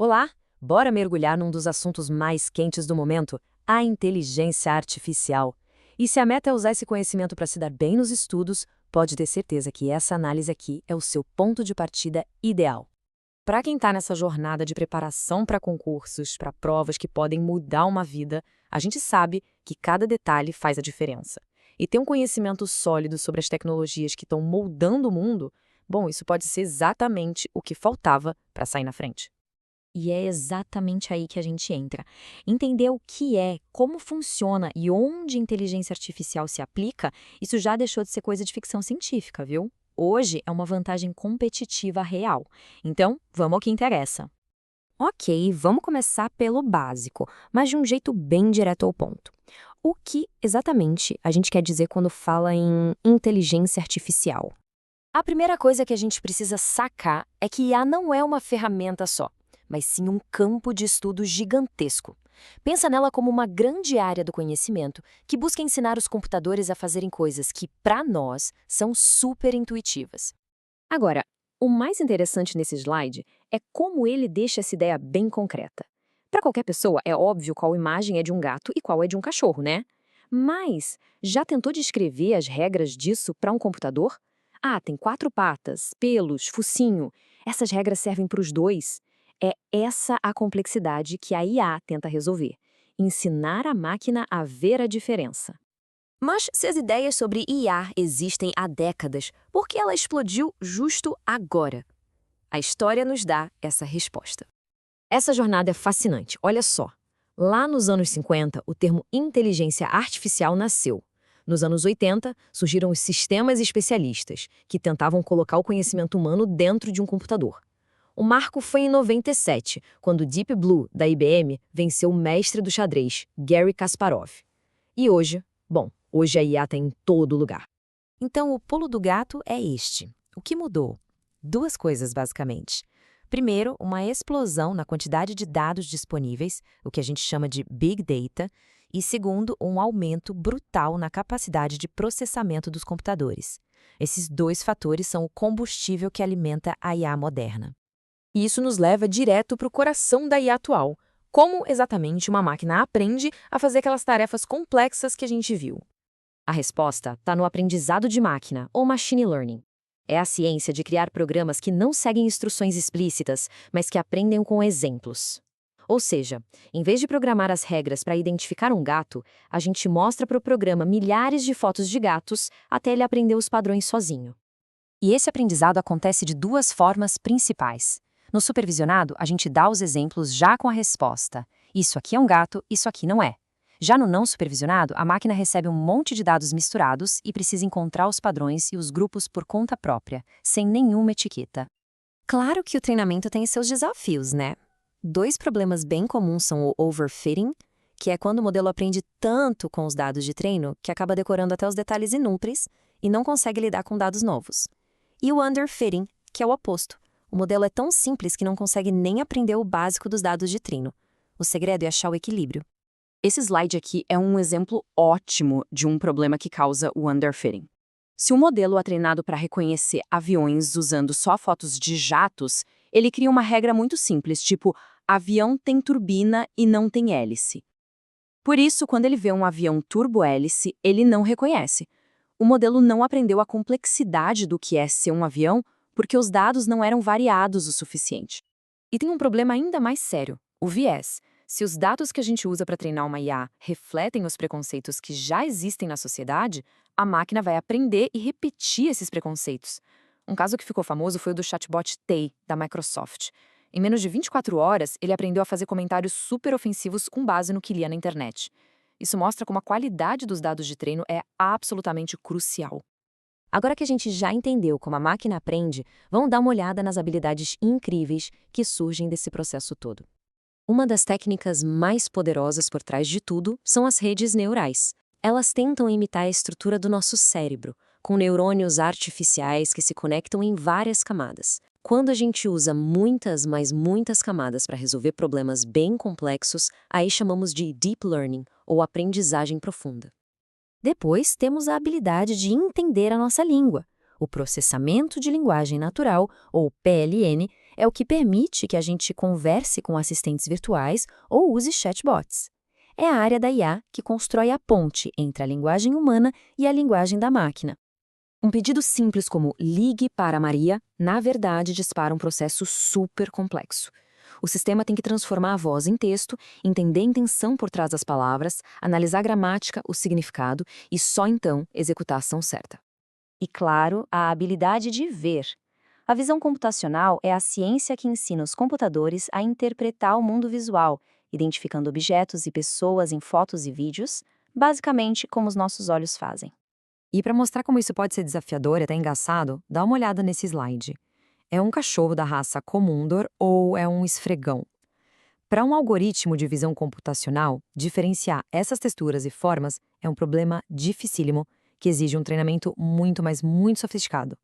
Olá, bora mergulhar num dos assuntos mais quentes do momento, a inteligência artificial. E se a meta é usar esse conhecimento para se dar bem nos estudos, pode ter certeza que essa análise aqui é o seu ponto de partida ideal. Para quem está nessa jornada de preparação para concursos, para provas que podem mudar uma vida, a gente sabe que cada detalhe faz a diferença. E ter um conhecimento sólido sobre as tecnologias que estão moldando o mundo, bom, isso pode ser exatamente o que faltava para sair na frente. E é exatamente aí que a gente entra. Entender o que é, como funciona e onde a inteligência artificial se aplica, isso já deixou de ser coisa de ficção científica, viu? Hoje é uma vantagem competitiva real. Então, vamos ao que interessa. Ok, vamos começar pelo básico, mas de um jeito bem direto ao ponto. O que exatamente a gente quer dizer quando fala em inteligência artificial? A primeira coisa que a gente precisa sacar é que IA não é uma ferramenta só, mas sim um campo de estudo gigantesco. Pensa nela como uma grande área do conhecimento que busca ensinar os computadores a fazerem coisas que, para nós, são super intuitivas. Agora, o mais interessante nesse slide é como ele deixa essa ideia bem concreta. Para qualquer pessoa, é óbvio qual imagem é de um gato e qual é de um cachorro, né? Mas, já tentou descrever as regras disso para um computador? Ah, tem 4 patas, pelos, focinho. Essas regras servem para os dois. É essa a complexidade que a IA tenta resolver. Ensinar a máquina a ver a diferença. Mas se as ideias sobre IA existem há décadas, por que ela explodiu justo agora? A história nos dá essa resposta. Essa jornada é fascinante, olha só. Lá nos anos 50, o termo inteligência artificial nasceu. Nos anos 80, surgiram os sistemas especialistas, que tentavam colocar o conhecimento humano dentro de um computador. O marco foi em 97, quando Deep Blue, da IBM, venceu o mestre do xadrez, Garry Kasparov. E hoje, bom, hoje a IA está em todo lugar. Então, o pulo do gato é este. O que mudou? Duas coisas, basicamente. Primeiro, uma explosão na quantidade de dados disponíveis, o que a gente chama de Big Data, e segundo, um aumento brutal na capacidade de processamento dos computadores. Esses dois fatores são o combustível que alimenta a IA moderna. E isso nos leva direto para o coração da IA atual. Como exatamente uma máquina aprende a fazer aquelas tarefas complexas que a gente viu? A resposta está no aprendizado de máquina, ou machine learning. É a ciência de criar programas que não seguem instruções explícitas, mas que aprendem com exemplos. Ou seja, em vez de programar as regras para identificar um gato, a gente mostra para o programa milhares de fotos de gatos até ele aprender os padrões sozinho. E esse aprendizado acontece de duas formas principais. No supervisionado, a gente dá os exemplos já com a resposta. Isso aqui é um gato, isso aqui não é. Já no não supervisionado, a máquina recebe um monte de dados misturados e precisa encontrar os padrões e os grupos por conta própria, sem nenhuma etiqueta. Claro que o treinamento tem seus desafios, né? Dois problemas bem comuns são o overfitting, que é quando o modelo aprende tanto com os dados de treino que acaba decorando até os detalhes inúteis e não consegue lidar com dados novos. E o underfitting, que é o oposto. O modelo é tão simples que não consegue nem aprender o básico dos dados de treino. O segredo é achar o equilíbrio. Esse slide aqui é um exemplo ótimo de um problema que causa o underfitting. Se o modelo é treinado para reconhecer aviões usando só fotos de jatos, ele cria uma regra muito simples, tipo, avião tem turbina e não tem hélice. Por isso, quando ele vê um avião turbo-hélice, ele não reconhece. O modelo não aprendeu a complexidade do que é ser um avião porque os dados não eram variados o suficiente. E tem um problema ainda mais sério, o viés. Se os dados que a gente usa para treinar uma IA refletem os preconceitos que já existem na sociedade, a máquina vai aprender e repetir esses preconceitos. Um caso que ficou famoso foi o do chatbot Tay, da Microsoft. Em menos de 24 horas, ele aprendeu a fazer comentários super ofensivos com base no que lia na internet. Isso mostra como a qualidade dos dados de treino é absolutamente crucial. Agora que a gente já entendeu como a máquina aprende, vamos dar uma olhada nas habilidades incríveis que surgem desse processo todo. Uma das técnicas mais poderosas por trás de tudo são as redes neurais. Elas tentam imitar a estrutura do nosso cérebro, com neurônios artificiais que se conectam em várias camadas. Quando a gente usa muitas, mas muitas camadas para resolver problemas bem complexos, aí chamamos de deep learning, ou aprendizagem profunda. Depois, temos a habilidade de entender a nossa língua. O processamento de linguagem natural, ou PLN, É o que permite que a gente converse com assistentes virtuais ou use chatbots. É a área da IA que constrói a ponte entre a linguagem humana e a linguagem da máquina. Um pedido simples como "ligue para Maria", na verdade dispara um processo super complexo. O sistema tem que transformar a voz em texto, entender a intenção por trás das palavras, analisar a gramática, o significado e só então executar a ação certa. E, claro, a habilidade de ver. A visão computacional é a ciência que ensina os computadores a interpretar o mundo visual, identificando objetos e pessoas em fotos e vídeos, basicamente como os nossos olhos fazem. E para mostrar como isso pode ser desafiador e até engraçado, dá uma olhada nesse slide. É um cachorro da raça Komondor ou é um esfregão? Para um algoritmo de visão computacional, diferenciar essas texturas e formas é um problema dificílimo que exige um treinamento muito, mas muito sofisticado.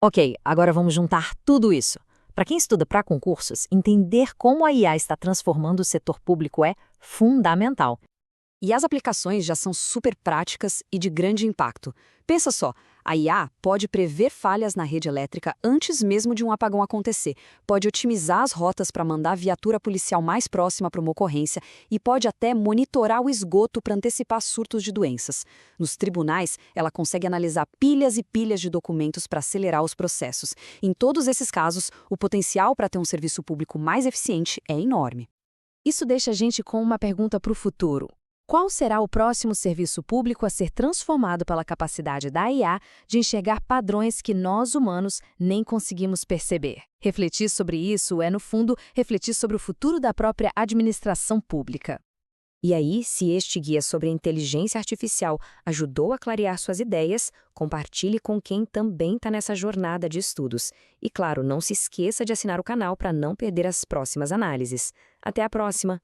Ok, agora vamos juntar tudo isso. Para quem estuda para concursos, entender como a IA está transformando o setor público é fundamental. E as aplicações já são super práticas e de grande impacto. Pensa só, a IA pode prever falhas na rede elétrica antes mesmo de um apagão acontecer, pode otimizar as rotas para mandar a viatura policial mais próxima para uma ocorrência e pode até monitorar o esgoto para antecipar surtos de doenças. Nos tribunais, ela consegue analisar pilhas e pilhas de documentos para acelerar os processos. Em todos esses casos, o potencial para ter um serviço público mais eficiente é enorme. Isso deixa a gente com uma pergunta para o futuro. Qual será o próximo serviço público a ser transformado pela capacidade da IA de enxergar padrões que nós, humanos, nem conseguimos perceber? Refletir sobre isso é, no fundo, refletir sobre o futuro da própria administração pública. E aí, se este guia sobre a inteligência artificial ajudou a clarear suas ideias, compartilhe com quem também está nessa jornada de estudos. E, claro, não se esqueça de assinar o canal para não perder as próximas análises. Até a próxima!